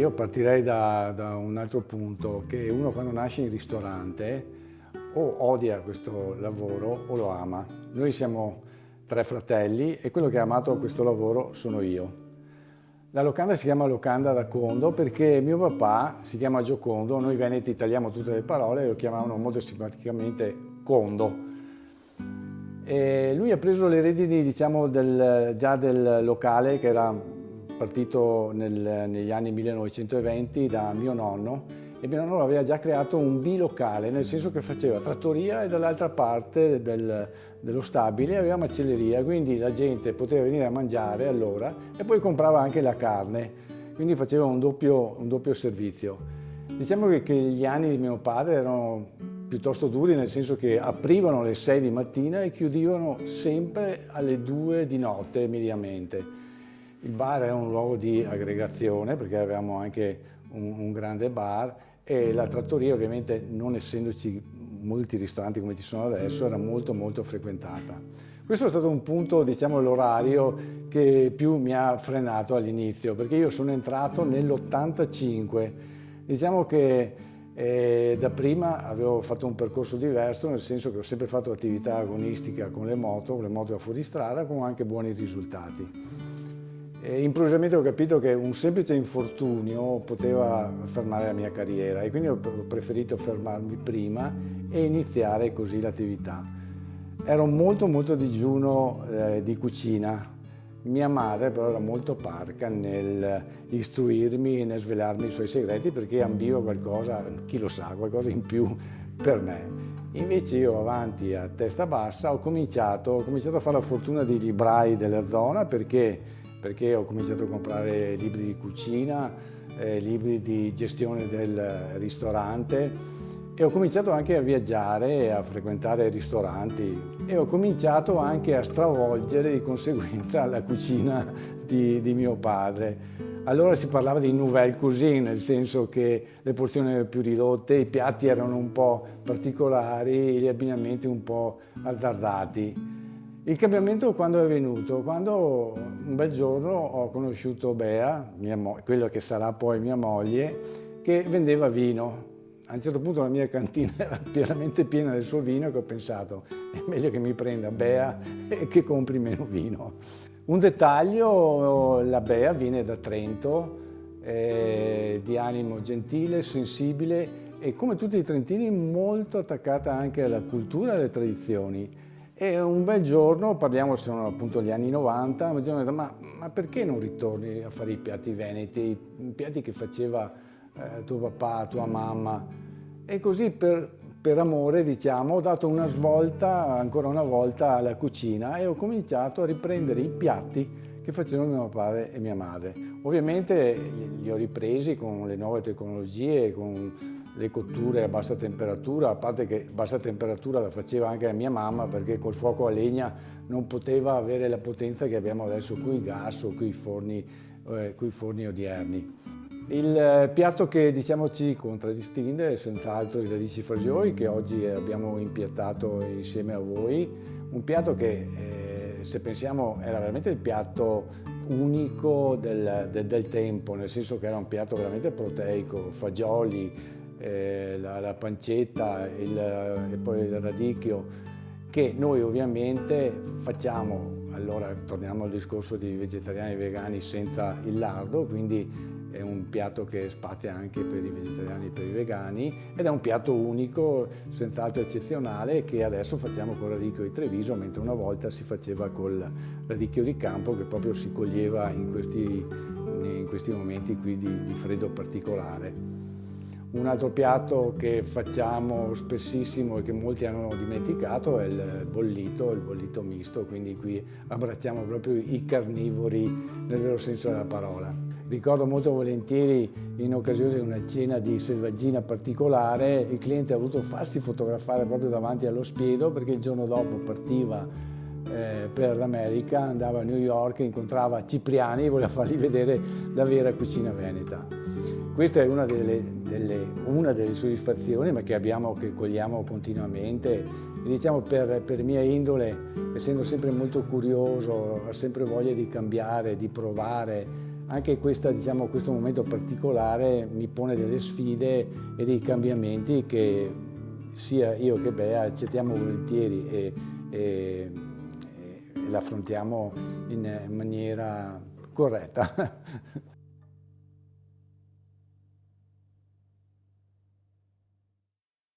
io partirei da un altro punto, che uno quando nasce in ristorante o odia questo lavoro o lo ama. Noi siamo tre fratelli e quello che ha amato questo lavoro sono io. La locanda si chiama locanda da Condo perché mio papà si chiama Giocondo, noi veneti tagliamo tutte le parole e lo chiamavano molto simpaticamente Condo. E lui ha preso le redini, diciamo, già del locale che era partito negli anni 1920 da mio nonno, e mio nonno aveva già creato un bilocale, nel senso che faceva trattoria e dall'altra parte dello stabile aveva macelleria, quindi la gente poteva venire a mangiare allora e poi comprava anche la carne, quindi faceva un doppio servizio. Diciamo che gli anni di mio padre erano piuttosto duri, nel senso che aprivano alle 6 di mattina e chiudevano sempre alle 2 di notte mediamente. Il bar era un luogo di aggregazione perché avevamo anche un grande bar, e la trattoria, ovviamente non essendoci molti ristoranti come ci sono adesso, era molto frequentata. Questo è stato un punto, diciamo, l'orario che più mi ha frenato all'inizio, perché io sono entrato nell'85. Diciamo che da prima avevo fatto un percorso diverso, nel senso che ho sempre fatto attività agonistica con le moto da fuoristrada, con anche buoni risultati. Improvvisamente ho capito che un semplice infortunio poteva fermare la mia carriera e quindi ho preferito fermarmi prima e iniziare così l'attività. Ero molto digiuno di cucina. Mia madre però era molto parca nel istruirmi e nel svelarmi i suoi segreti, perché ambiva qualcosa, chi lo sa, qualcosa in più per me. Invece io, avanti a testa bassa, ho cominciato a fare la fortuna dei librai della zona, perché ho cominciato a comprare libri di cucina, libri di gestione del ristorante, e ho cominciato anche a viaggiare, a frequentare ristoranti, e ho cominciato anche a stravolgere di conseguenza la cucina di mio padre. Allora si parlava di nouvelle cuisine, nel senso che le porzioni erano più ridotte, i piatti erano un po' particolari, gli abbinamenti un po' azzardati. Il cambiamento quando è venuto? Quando un bel giorno ho conosciuto Bea, quella che sarà poi mia moglie, che vendeva vino. A un certo punto la mia cantina era pienamente piena del suo vino, e ho pensato è meglio che mi prenda Bea e che compri meno vino. Un dettaglio: la Bea viene da Trento, di animo gentile, sensibile e, come tutti i trentini, molto attaccata anche alla cultura e alle tradizioni. E un bel giorno, parliamo, sono appunto gli anni 90, mi dicono: ma perché non ritorni a fare i piatti veneti, i piatti che faceva tuo papà, tua mamma? E così per amore, diciamo, ho dato una svolta ancora una volta alla cucina e ho cominciato a riprendere i piatti che facevano mio padre e mia madre. Ovviamente li ho ripresi con le nuove tecnologie, con le cotture a bassa temperatura, a parte che bassa temperatura la faceva anche mia mamma, perché col fuoco a legna non poteva avere la potenza che abbiamo adesso con i gas o con i forni odierni. Il piatto che, diciamo, ci contraddistingue è senz'altro i radici fagioli, che oggi abbiamo impiattato insieme a voi, un piatto che se pensiamo era veramente il piatto unico del tempo, nel senso che era un piatto veramente proteico, fagioli, la pancetta e poi il radicchio, che noi ovviamente facciamo. Allora torniamo al discorso di vegetariani e vegani senza il lardo, quindi è un piatto che spazia anche per i vegetariani e per i vegani, ed è un piatto unico, senz'altro eccezionale, che adesso facciamo con il radicchio di Treviso, mentre una volta si faceva col radicchio di campo, che proprio si coglieva in questi momenti qui di freddo particolare. Un altro piatto che facciamo spessissimo e che molti hanno dimenticato è il bollito misto, quindi qui abbracciamo proprio i carnivori nel vero senso della parola. Ricordo molto volentieri, in occasione di una cena di selvaggina particolare, il cliente ha voluto farsi fotografare proprio davanti allo spiedo, perché il giorno dopo partiva per l'America, andava a New York, incontrava Cipriani e voleva fargli vedere la vera cucina veneta. Questa è una delle soddisfazioni, ma che cogliamo continuamente. E diciamo, per mia indole, essendo sempre molto curioso, ho sempre voglia di cambiare, di provare, anche diciamo, questo momento particolare mi pone delle sfide e dei cambiamenti che sia io che Bea accettiamo volentieri e l'affrontiamo in maniera corretta.